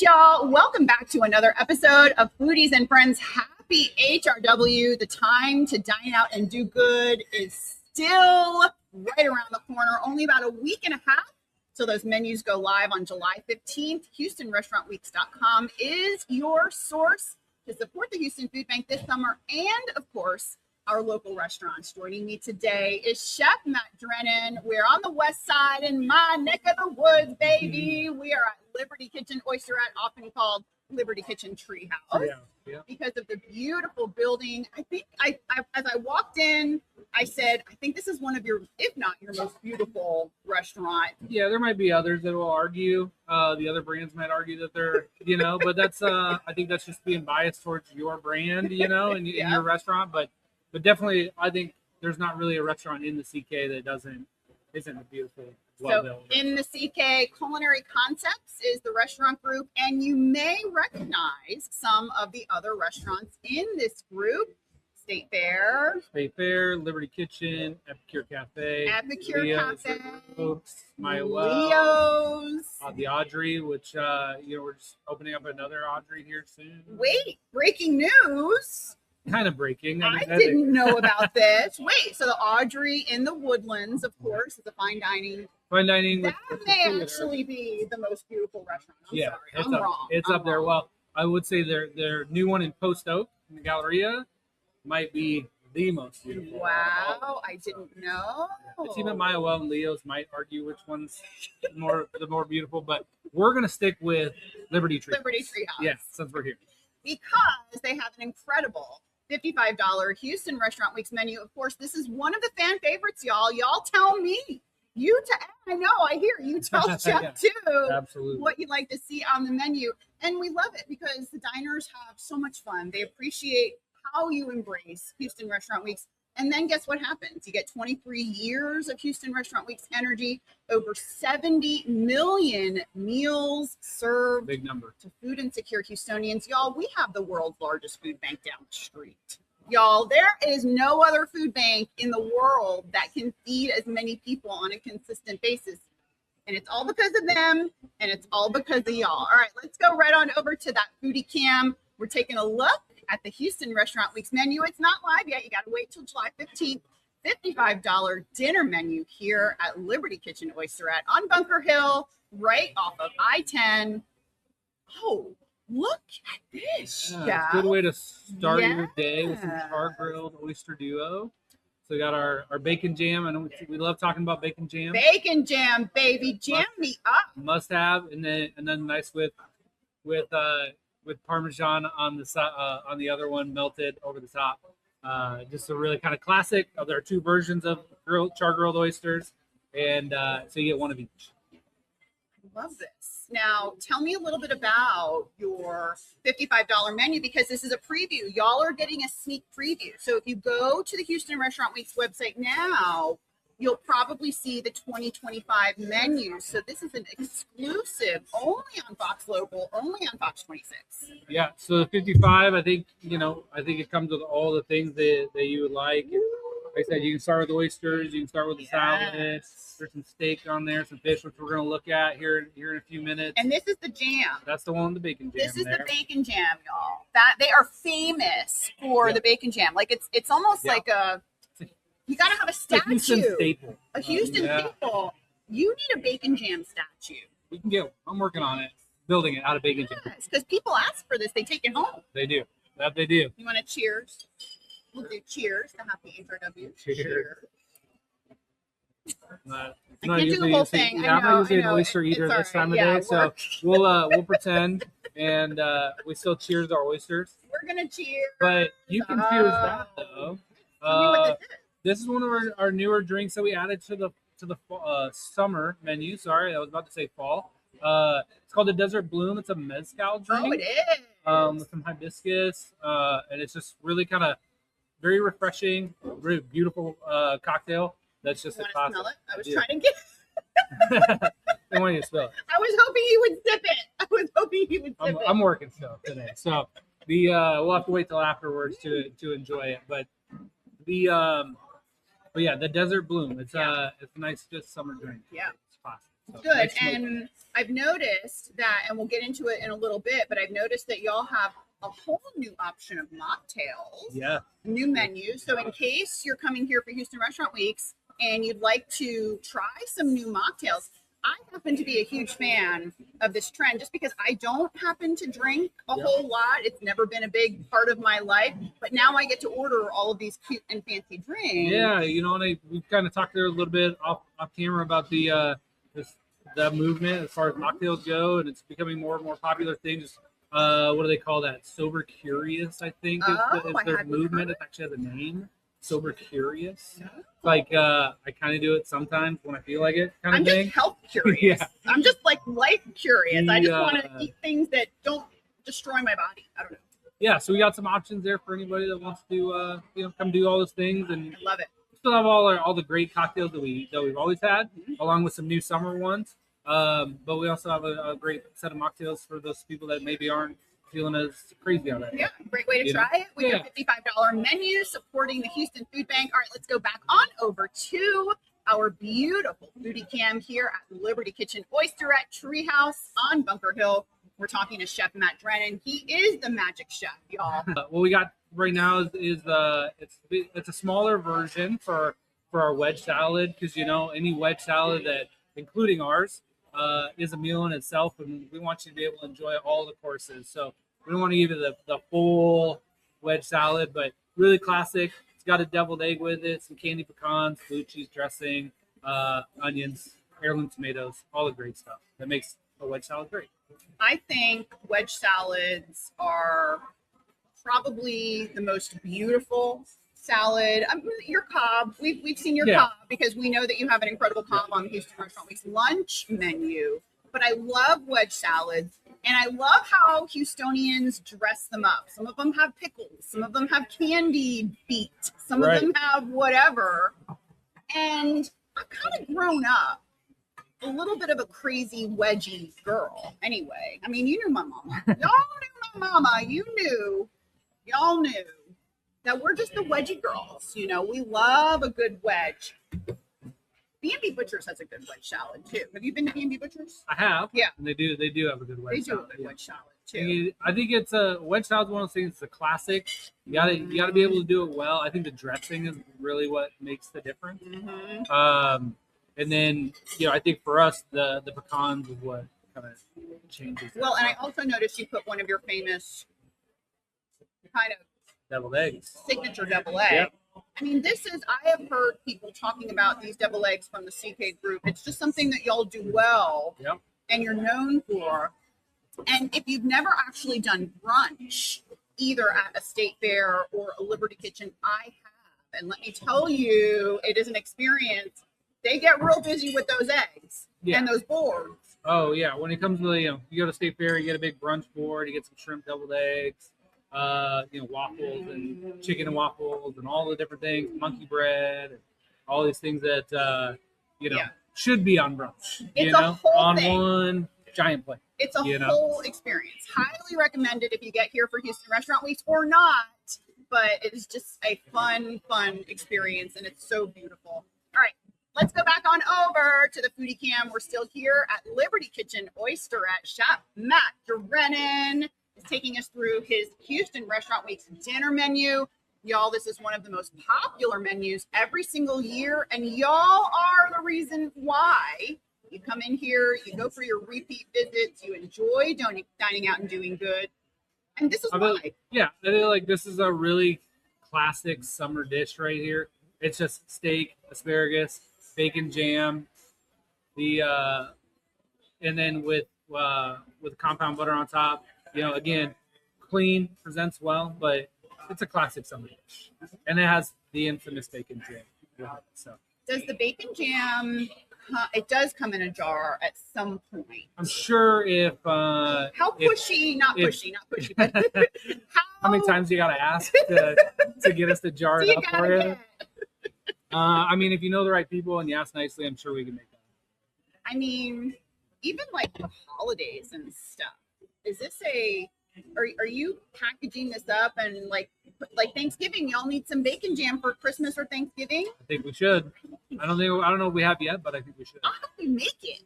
y'all. Welcome back to another episode of Foodies and Friends. Happy HRW. The time to dine out and do good is still right around the corner. Only about a week and a half till those menus go live on July 15th. HoustonRestaurantWeeks.com is your source to support the Houston Food Bank this summer and, of course, our local restaurants. Joining me today is Chef Matt Drennan. We're on the west side in my neck of the woods, baby. We are at Liberty Kitchen Oysterette, often called Liberty Kitchen Treehouse, because of the beautiful building. I think as I walked in, I said, I think this is one of your, if not your most beautiful restaurant. Yeah, there might be others that will argue. The other brands might argue that they're, but that's, I think that's just being biased towards your brand, and in your restaurant. But definitely, I think there's not really a restaurant in the CK that isn't beautiful. So in the CK, Culinary Concepts is the restaurant group, and you may recognize some of the other restaurants in this group. State Fair, Liberty Kitchen, Epicure Cafe, Leo's, the Audrey, which we're just opening up another Audrey here soon. Wait, breaking news. Kind of breaking. I didn't know about this. Wait, so the Audrey in the Woodlands, of course, is a fine dining. That may actually be the most beautiful restaurant. I'm wrong. It's up there. Well, I would say their new one in Post Oak in the Galleria might be the most beautiful. Wow, I didn't know. The team at Mayoel and Leo's might argue which one's the more beautiful, but we're gonna stick with Liberty Treehouse. Yes, since we're here. Because they have an incredible $55 Houston Restaurant Weeks menu. Of course, this is one of the fan favorites, y'all. Y'all tell me. I know, I hear you tell Chef too. Absolutely. What you'd like to see on the menu. And we love it because the diners have so much fun. They appreciate how you embrace Houston Restaurant Weeks. And then guess what happens? You get 23 years of Houston Restaurant Weeks energy, over 70 million meals served. Big number. To food insecure Houstonians. Y'all, we have the world's largest food bank down the street. Y'all, there is no other food bank in the world that can feed as many people on a consistent basis. And it's all because of them, and it's all because of y'all. All right, let's go right on over to that foodie cam. We're taking a look at the Houston Restaurant Weeks menu. It's not live yet. You got to wait till July 15th. $55 dinner menu here at Liberty Kitchen Oysterette on Bunker Hill, right off of I-10. Oh, look at this. Yeah, good way to start your day with some char-grilled oyster duo. So we got our bacon jam, and we love talking about bacon jam. Bacon jam, baby, jam me up. Must have, and then nice with Parmesan on the other one, melted over the top. Just a really kind of classic. There are two versions of char-grilled oysters, and so you get one of each. I love this. Now, tell me a little bit about your $55 menu, because this is a preview. Y'all are getting a sneak preview. So if you go to the Houston Restaurant Weeks website now, you'll probably see the 2025 menu. So this is an exclusive, only on Fox Local, only on Fox 26. Yeah, so the 55, I think it comes with all the things that you would like. Like I said, you can start with oysters, you can start with the salad. There's some steak on there, some fish, which we're going to look at here in a few minutes. And this is the jam. That's the one, the bacon jam. This is the bacon jam, y'all. That they are famous for the bacon jam. Like it's almost like you got to have a statue. A Houston staple. A Houston staple. You need a bacon jam statue. We can get. I'm working on it, building it out of bacon jam. Because people ask for this, they take it home. They do. That they do. You want to cheers? We'll do cheers to happy HRW. Cheers. I can't do the whole thing. I'm not usually an oyster eater this time of day, so we'll pretend, and we still cheers our oysters. We're gonna cheers. But you can cheers that though. This is one of our newer drinks that we added to the summer menu. Sorry, I was about to say fall. It's called the Desert Bloom. It's a mezcal drink. Oh, it is. With some hibiscus, and it's just really kind of very refreshing, very beautiful cocktail. That's just a classic. Smell it? I was trying to get. I want you to smell it. I was hoping he would sip it. I'm working still today, so we'll have to wait till afterwards to enjoy it. But the Desert Bloom. It's a nice just summer drink. Yeah, it's classic. So, good. And I've noticed that, and we'll get into it in a little bit, but I've noticed that y'all have a whole new option of mocktails. Yeah. New menu. So in case you're coming here for Houston Restaurant Weeks and you'd like to try some new mocktails, I happen to be a huge fan of this trend just because I don't happen to drink a whole lot. It's never been a big part of my life, but now I get to order all of these cute and fancy drinks. Yeah, and we've kind of talked there a little bit off camera about the movement as far as mocktails go, and it's becoming more and more popular thing. Just what do they call that? Sober Curious, I think, is their movement. It actually has a name. Sober Curious. Like I kind of do it sometimes when I feel like it, kind of thing. I'm just health curious. Yeah. I'm just like life curious. I just want to eat things that don't destroy my body. I don't know. Yeah, so we got some options there for anybody that wants to come do all those things, and I love it. We still have all the great cocktails that we've always had, along with some new summer ones. But we also have a great set of mocktails for those people that maybe aren't feeling as crazy on it. Yeah, great way to try it with your $55 menu, supporting the Houston Food Bank. All right, let's go back on over to our beautiful foodie cam here at Liberty Kitchen Oysterette Treehouse on Bunker Hill. We're talking to Chef Matt Drennan. He is the magic chef, y'all. What we got right now is it's a smaller version for our wedge salad, because any wedge salad that, including ours, is a meal in itself, and we want you to be able to enjoy all the courses. So we don't want to give you the full wedge salad, but really classic. It's got a deviled egg with it, some candy pecans, blue cheese dressing, onions, heirloom tomatoes, all the great stuff that makes a wedge salad great. I think wedge salads are probably the most beautiful salad. Your Cobb, we've seen your Cobb because we know that you have an incredible Cobb on the Houston Restaurant Week's lunch menu. But I love wedge salads, and I love how Houstonians dress them up. Some of them have pickles, some of them have candy beet, some of them have whatever. And I've kind of grown up a little bit of a crazy wedgie girl. Anyway, I mean, you knew my mama. Y'all knew my mama. Y'all knew that we're just the wedgie girls. We love a good wedge. B&B Butchers has a good wedge salad too. Have you been to B&B Butchers? I have. Yeah. And they do have a good wedge salad. They do a good wedge salad too. I think it's a wedge salad. One of those things. It's a classic. You gotta be able to do it well. I think the dressing is really what makes the difference. Mm-hmm. And then I think for us the pecans is what kind of changes. Well, and I also noticed you put one of your famous kind of deviled eggs, signature double egg. Yep. I mean, I have heard people talking about these double eggs from the CK group. It's just something that y'all do well, and you're known for. And if you've never actually done brunch, either at a state fair or a Liberty Kitchen, I have. And let me tell you, it is an experience. They get real busy with those eggs and those boards. Oh, yeah. When it comes to, you go to state fair, you get a big brunch board, you get some shrimp deviled eggs, waffles and chicken and waffles and all the different things, monkey bread, and all these things that should be on brunch. It's a whole on thing. One giant plate. It's a whole experience. Highly recommended if you get here for Houston Restaurant Weeks or not, but it is just a fun experience, and it's so beautiful. All right, let's go back on over to the foodie cam. We're still here at Liberty Kitchen Oysterette. Chef Matt Drennan is taking us through his Houston Restaurant Week's dinner menu. Y'all, this is one of the most popular menus every single year, and y'all are the reason why. You come in here, you go for your repeat visits, you enjoy dining out and doing good. And this is why. Yeah, I feel like this is a really classic summer dish right here. It's just steak, asparagus, bacon jam, and then with compound butter on top. Again, clean, presents well, but it's a classic summer dish. And it has the infamous bacon jam with it. So does the bacon jam, it does come in a jar at some point. I'm sure if how pushy, not pushy, but how many times you gotta ask to get us to jar it up for you? I mean, if you know the right people and you ask nicely, I'm sure we can make that. I mean, even like the holidays and stuff. Is this are you packaging this up and like Thanksgiving? Y'all need some bacon jam for Christmas or Thanksgiving? I think we should. I don't know if we have yet, but I think we should. I'll help you make it.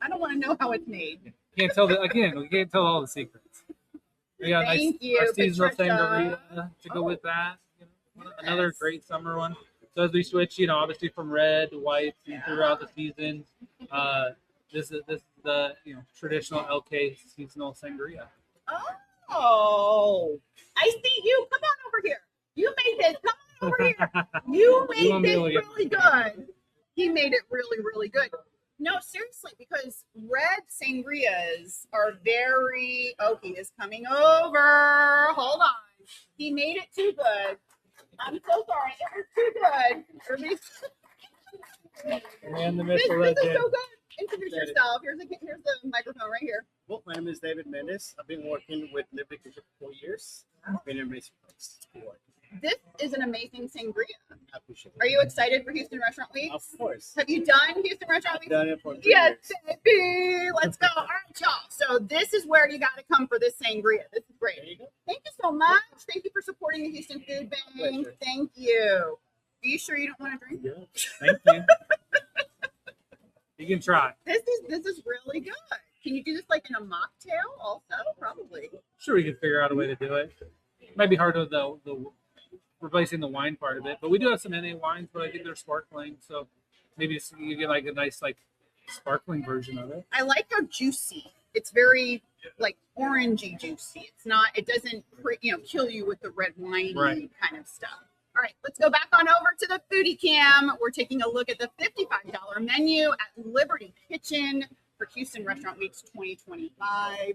I don't want to know how it's made. Can't tell we can't tell all the secrets. We got Thank nice you, our seasonal Patricia. sangria to go with that. Another great summer one. So as we switch, obviously from red to white throughout the season, this is the traditional LK seasonal sangria. Oh, I see you. Come on over here. You made this. Come on over here. You made this really good. He made it really, really good. No, seriously, because red sangrias are very. Oh, he is coming over. Hold on. He made it too good. I'm so sorry. It was too good. And the This is so legend. good. Introduce yourself. Here's the microphone right here. Well, my name is David Mendes. I've been working with Liberty Kitchen for 4 years. It's been an amazing place to work. This is an amazing sangria. I appreciate it. Are you excited for Houston Restaurant Week? Of course. Have you done Houston Restaurant I've Week? done it for 3 Yes, years. baby. Let's go. All right, y'all. So this is where you got to come for this sangria. This is great. There you go. Thank you so much. Thank you for supporting the Houston Food Bank. Pleasure. Thank you. Are you sure you don't want to drink? Yeah. Thank you. You can try. This is really good. Can you do this like in a mocktail also? Probably. Sure, we can figure out a way to do it. Might be hard with the replacing the wine part of it, but we do have some NA wines, but I think they're sparkling, so maybe you get like a nice like sparkling version of it. I like how juicy. It's very like orangey juicy. It's not. It doesn't kill you with the red wine kind of stuff. All right, let's go back on over to the foodie cam. We're taking a look at the $55 menu at Liberty Kitchen for Houston Restaurant Weeks 2025.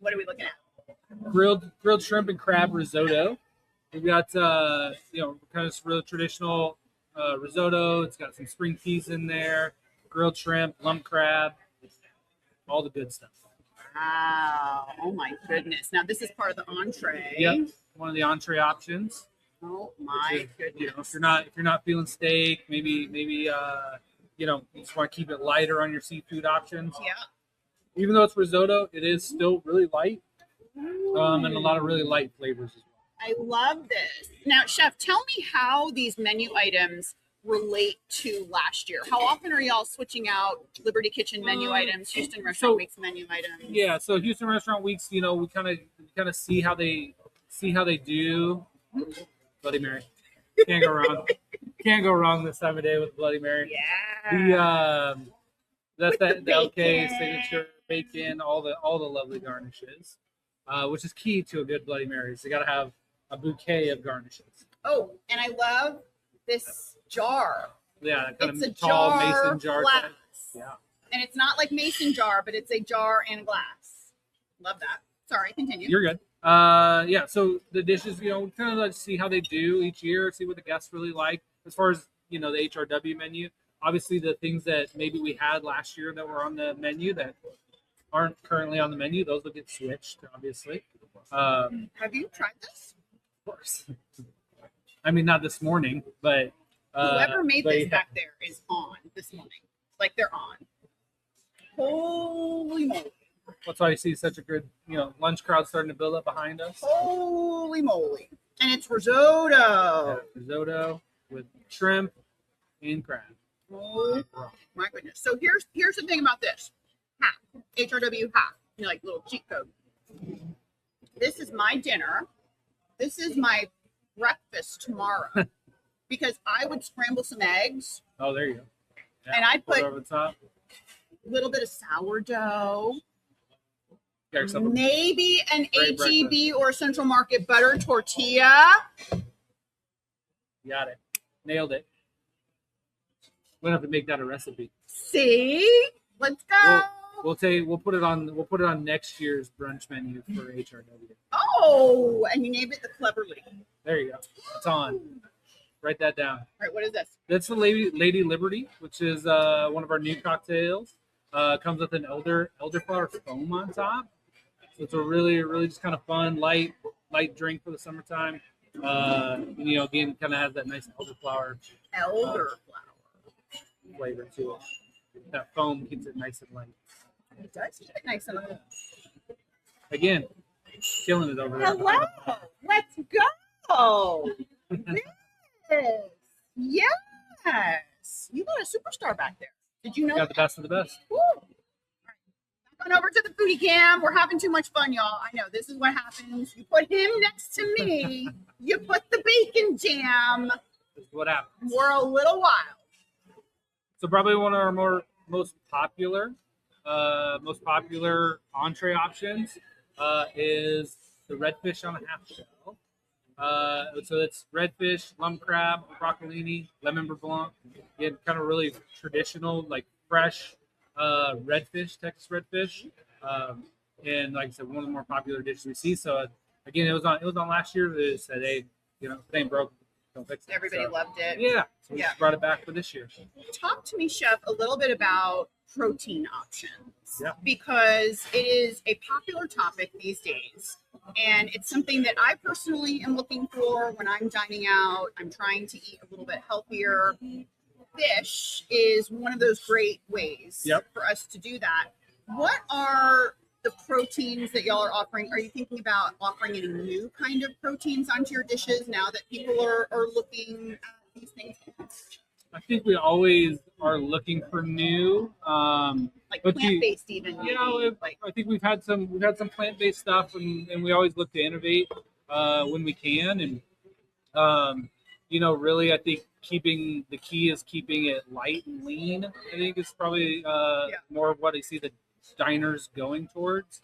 What are we looking at? Grilled shrimp and crab risotto. We've got kind of real traditional risotto. It's got some spring peas in there, grilled shrimp, lump crab, all the good stuff. Wow! Oh my goodness! Now this is part of the entree. Yep, one of the entree options. Oh my goodness! If you're not feeling steak, maybe you just want to keep it lighter on your seafood options. Yeah. Even though it's risotto, it is still really light, and a lot of really light flavors as well. I love this. Now, Chef, tell me how these menu items relate to last year. How often are y'all switching out Liberty Kitchen menu items, Houston Restaurant Weeks menu items? Yeah, so Houston Restaurant Weeks, we kind of see how they do. Bloody Mary, can't go wrong. Can't go wrong this time of day with Bloody Mary. Yeah. That's With the LK bacon. signature bacon, all the lovely garnishes, which is key to a good Bloody Mary. So you got to have a bouquet of garnishes. Oh, and I love this jar. Yeah, kind It's a of tall jar mason jar. glass. Type. Yeah. And it's not like mason jar, but it's a jar and glass. Love that. Sorry, continue. You're good. Yeah, so the dishes, kind of like see how they do each year, see what the guests really like. As far as, the HRW menu, obviously the things that maybe we had last year that were on the menu that aren't currently on the menu, those will get switched, obviously. Have you tried this? Of course. I mean, not this morning, but Whoever made but this yeah. back there is on this morning. Like they're on. Holy moly. That's why you see such a good, lunch crowd starting to build up behind us. Holy moly. And it's risotto. Yeah, risotto with shrimp and crab. Oh my goodness. So here's the thing about this. Half. HRW half. Like little cheat code. This is my dinner. This is my breakfast tomorrow. Because I would scramble some eggs. Oh, there you go. Yeah, And I'd put over the top. a little bit of sourdough. Got yourself a Maybe an great HEB or Central Market butter tortilla. Got it. Nailed it. We'll have to make that a recipe. See? Let's go. We'll put it on next year's brunch menu for HRW. Oh, and you named it the Cleverly. There you go. It's on. Write that down. All right, what is this? That's the Lady Liberty, which is one of our new cocktails. Comes with an elderflower foam on top. So it's a really, really just kind of fun, light drink for the summertime. Again, kind of has that nice elderflower Elderflower. flavor to it. That foam keeps it nice and light. It does keep it nice and light. Again, killing it over there. Hello. Let's go. Yes. Yes. You got a superstar back there. Did you know Got the best of the best. Woo. All right. Back on over to the foodie cam. We're having too much fun, y'all. I know this is what happens. You put him next to me. You put the bacon jam. This is what happens. We're a little wild. So probably one of our most popular entree options is the redfish on a half shell. So it's redfish, lump crab, broccolini, lemon beurre blanc. You had kind of really traditional, like fresh redfish, Texas redfish, and like I said, one of the more popular dishes we see. So again, it was on last year. They said, hey, if it ain't broke, don't fix it. Everybody loved it. Yeah, so we just brought it back for this year. Talk to me, Chef, a little bit about protein options. Yeah. Because it is a popular topic these days. And it's something that I personally am looking for when I'm dining out. I'm trying to eat a little bit healthier. Fish is one of those great ways for us to do that. What are the proteins that y'all are offering? Are you thinking about offering any new kind of proteins onto your dishes now that people are looking at these things? I think we always are looking for new, like plant-based even. I think we've had some plant-based stuff, and we always look to innovate when we can. And really, I think the key is keeping it light and lean. I think it's probably more of what I see the diners going towards.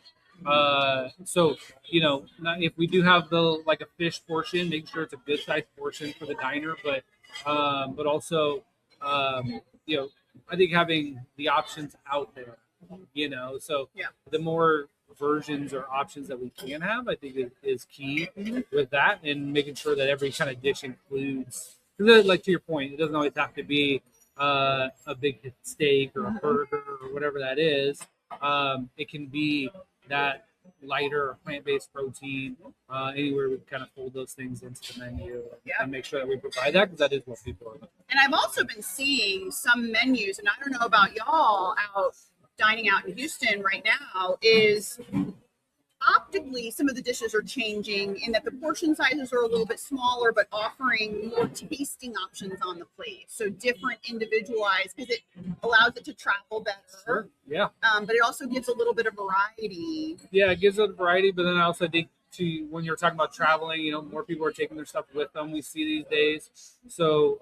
So if we do have a fish portion, make sure it's a good sized portion for the diner, but also I think having the options out there, so the more versions or options that we can have, I think is key with that, and making sure that every kind of dish includes, like to your point, it doesn't always have to be a big steak or a burger or whatever that is. It can be that lighter plant-based protein, anywhere we kind of fold those things into the menu and make sure that we provide that, because that is what people are looking for. And I've also been seeing some menus, and I don't know about y'all out dining out in Houston right now, is optically some of the dishes are changing in that the portion sizes are a little bit smaller, but offering more tasting options on the plate. So different, individualized, because it allows it to travel better. Sure. Yeah. But it also gives a little bit of variety. Yeah, it gives it a variety, but then I also think when you're talking about traveling, more people are taking their stuff with them. We see these days. So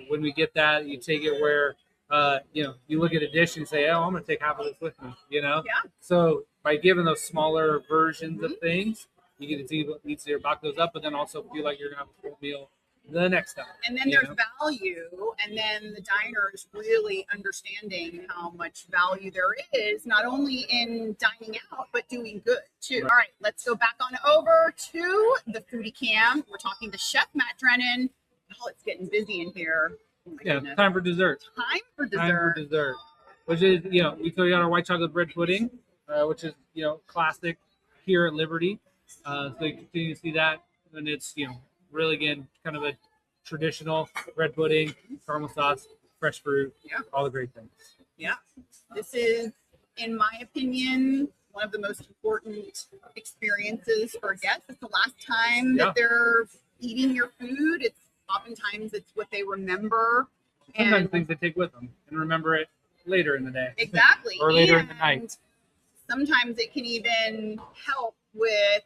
when we get that, you take it where you look at a dish and say, oh, I'm going to take half of this with me, Yeah. So by giving those smaller versions of things, you get to easier back those up, but then also feel like you're going to have a full meal the next time. And then there's value, and then the diner is really understanding how much value there is, not only in dining out, but doing good too. Right. All right, let's go back on over to the foodie cam. We're talking to Chef Matt Drennan. Oh, it's getting busy in here. Oh, time for dessert. Which is, we got our white chocolate bread pudding, which is, classic here at Liberty. So you continue to see that. And it's, really, again, kind of a traditional bread pudding, caramel sauce, fresh fruit, all the great things. Yeah. This is, in my opinion, one of the most important experiences for guests. It's the last time that they're eating your food. Oftentimes it's what they remember. Sometimes things they take with them and remember it later in the day. Exactly. Or later in the night. Sometimes it can even help with,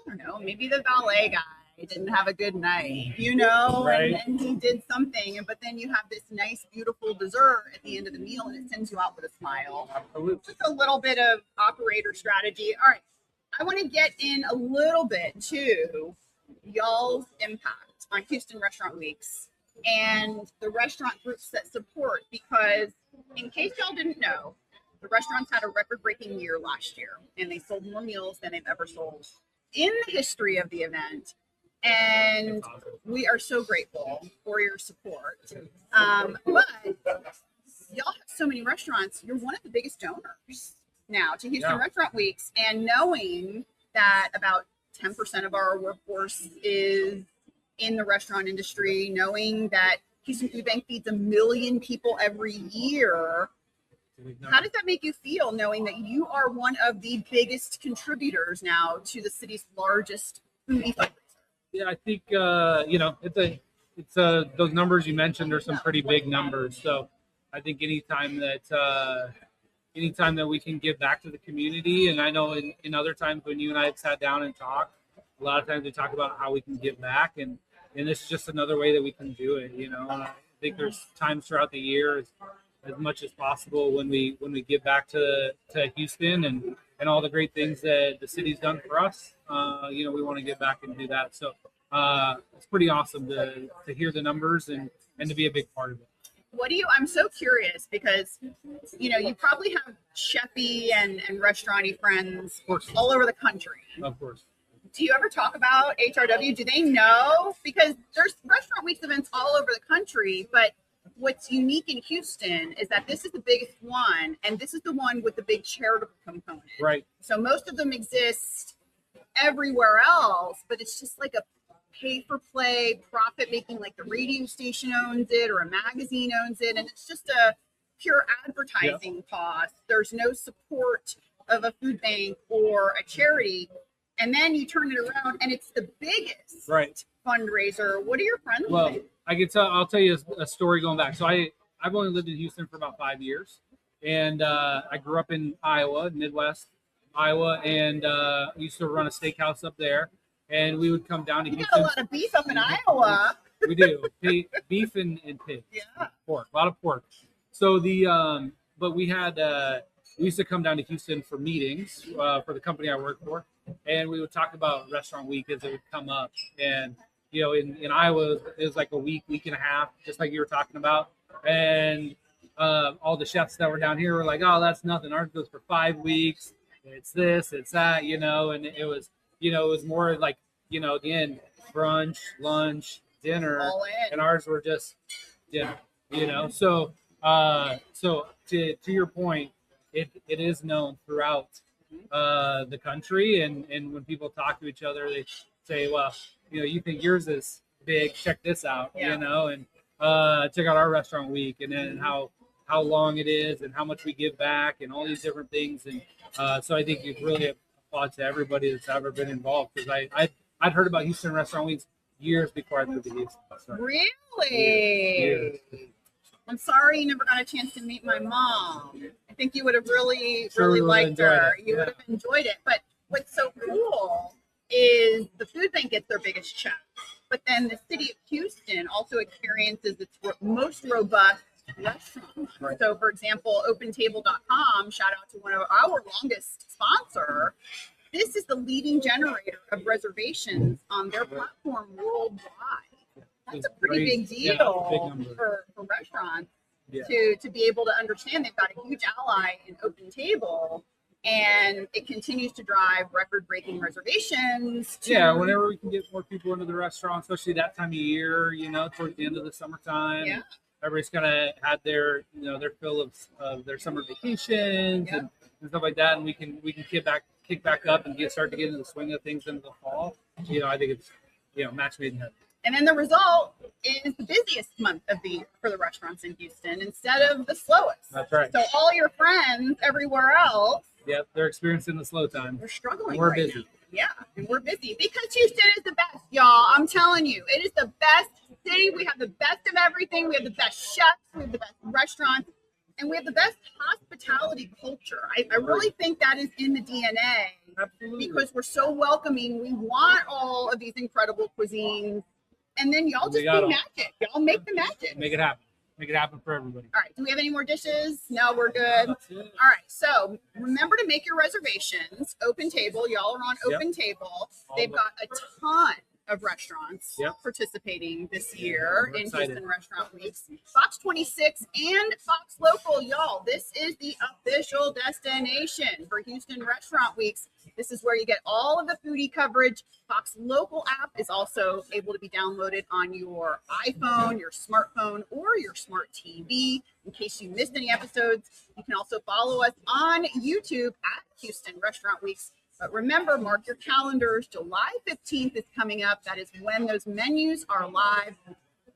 I don't know, maybe the valet guy didn't have a good night, right. and he did something, but then you have this nice, beautiful dessert at the end of the meal, and it sends you out with a smile. Absolutely. Just a little bit of operator strategy. All right. I want to get in a little bit to y'all's impact on Houston Restaurant Weeks and the restaurant groups that support, because in case y'all didn't know, the restaurants had a record-breaking year last year, and they sold more meals than they've ever sold in the history of the event. And we are so grateful for your support. But y'all have so many restaurants. You're one of the biggest donors now to Houston Restaurant Weeks, and knowing that about 10% of our workforce is in the restaurant industry, knowing that Houston Food Bank feeds 1 million people every year. How does that make you feel, knowing that you are one of the biggest contributors now to the city's largest foodie fundraiser? Yeah, I think it's those numbers you mentioned are some pretty big numbers. So I think anytime that we can give back to the community, and I know in other times when you and I have sat down and talked, a lot of times we talk about how we can give back, and this is just another way that we can do it. And I think there's times throughout the year as much as possible when we give back to Houston and all the great things that the city's done for us. We want to give back and do that. So it's pretty awesome to hear the numbers and to be a big part of it. I'm so curious because, you probably have chefy and restaurant-y friends all over the country. Of course. Do you ever talk about HRW? Do they know? Because there's restaurant weeks events all over the country, but what's unique in Houston is that this is the biggest one, and this is the one with the big charitable component. Right. So most of them exist everywhere else, but it's just like a pay-for-play profit making, like the radio station owns it or a magazine owns it, and it's just a pure advertising cost. There's no support of a food bank or a charity. And then you turn it around and it's the biggest fundraiser. What are your friends Well, I'll tell you a story going back. So I've only lived in Houston for about 5 years, and I grew up in Iowa, Midwest Iowa, and we used to run a steakhouse up there, and we would come down to Houston. You got a lot of beef up in Iowa. We do. Beef and pig. Yeah. Pork, a lot of pork. So but we used to come down to Houston for meetings for the company I work for, and we would talk about restaurant week as it would come up. And in Iowa, it was like a week and a half, just like you were talking about. And all the chefs that were down here were like, "Oh, that's nothing. Ours goes for 5 weeks. It's this, it's that," And it was more like, again, brunch, lunch, dinner, all in. And ours were just dinner. So to your point, it is known throughout the country, and when people talk to each other, they say, "Well, you think yours is big? Check this out." And check out our restaurant week, and then how long it is, and how much we give back, and all these different things. And so I think it's really applaud to everybody that's ever been involved, because I'd heard about Houston Restaurant Weeks years before I moved to Houston. So, really? Years. I'm sorry you never got a chance to meet my mom. I think you would have really Sure, liked her. it. You would have enjoyed it. But what's so cool is the food bank gets their biggest check. But then the city of Houston also experiences its most robust restaurant. Right. So, for example, OpenTable.com, shout out to one of our longest sponsor. This is the leading generator of reservations on their platform worldwide. That's a pretty big deal for restaurants to be able to understand they've got a huge ally in Open Table, and it continues to drive record-breaking reservations. Whenever we can get more people into the restaurant, especially that time of year, towards the end of the summertime. Yeah. Everybody's kind of had their fill of their summer vacations and stuff like that, and we can kick back up and start to get into the swing of things into the fall. I think it's match made in heaven. And then the result is the busiest month of the year for the restaurants in Houston instead of the slowest. That's right. So all your friends everywhere else, they're experiencing the slow time. They're struggling. We're right busy. now. Yeah, and we're busy because Houston is the best, y'all. I'm telling you, it is the best city. We have the best of everything. We have the best chefs. We have the best restaurants. And we have the best hospitality culture. I really think that is in the DNA. Absolutely. Because we're so welcoming. We want all of these incredible cuisines. And then y'all just do magic. Y'all make the magic. Make it happen. Make it happen for everybody. All right. Do we have any more dishes? No, we're good. That's it. All right. So remember to make your reservations. Open Table. Y'all are on Open Table. They've got a ton of restaurants participating this year in Houston Restaurant Weeks. Fox 26 and Fox Local, y'all. This is the official destination for Houston Restaurant Weeks. This is where you get all of the foodie coverage. Fox Local app is also able to be downloaded on your iPhone, your smartphone, or your smart TV. In case you missed any episodes, you can also follow us on YouTube at Houston Restaurant Weeks. But remember, mark your calendars. July 15th is coming up. That is when those menus are live.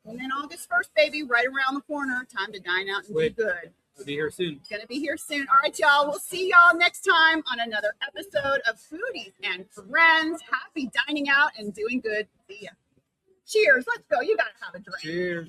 And then August 1st, baby, right around the corner. Time to dine out and do good. We'll be here soon. Gonna be here soon. All right, y'all. We'll see y'all next time on another episode of Foodies and Friends. Happy dining out and doing good. See ya. Cheers. Let's go. You gotta have a drink. Cheers.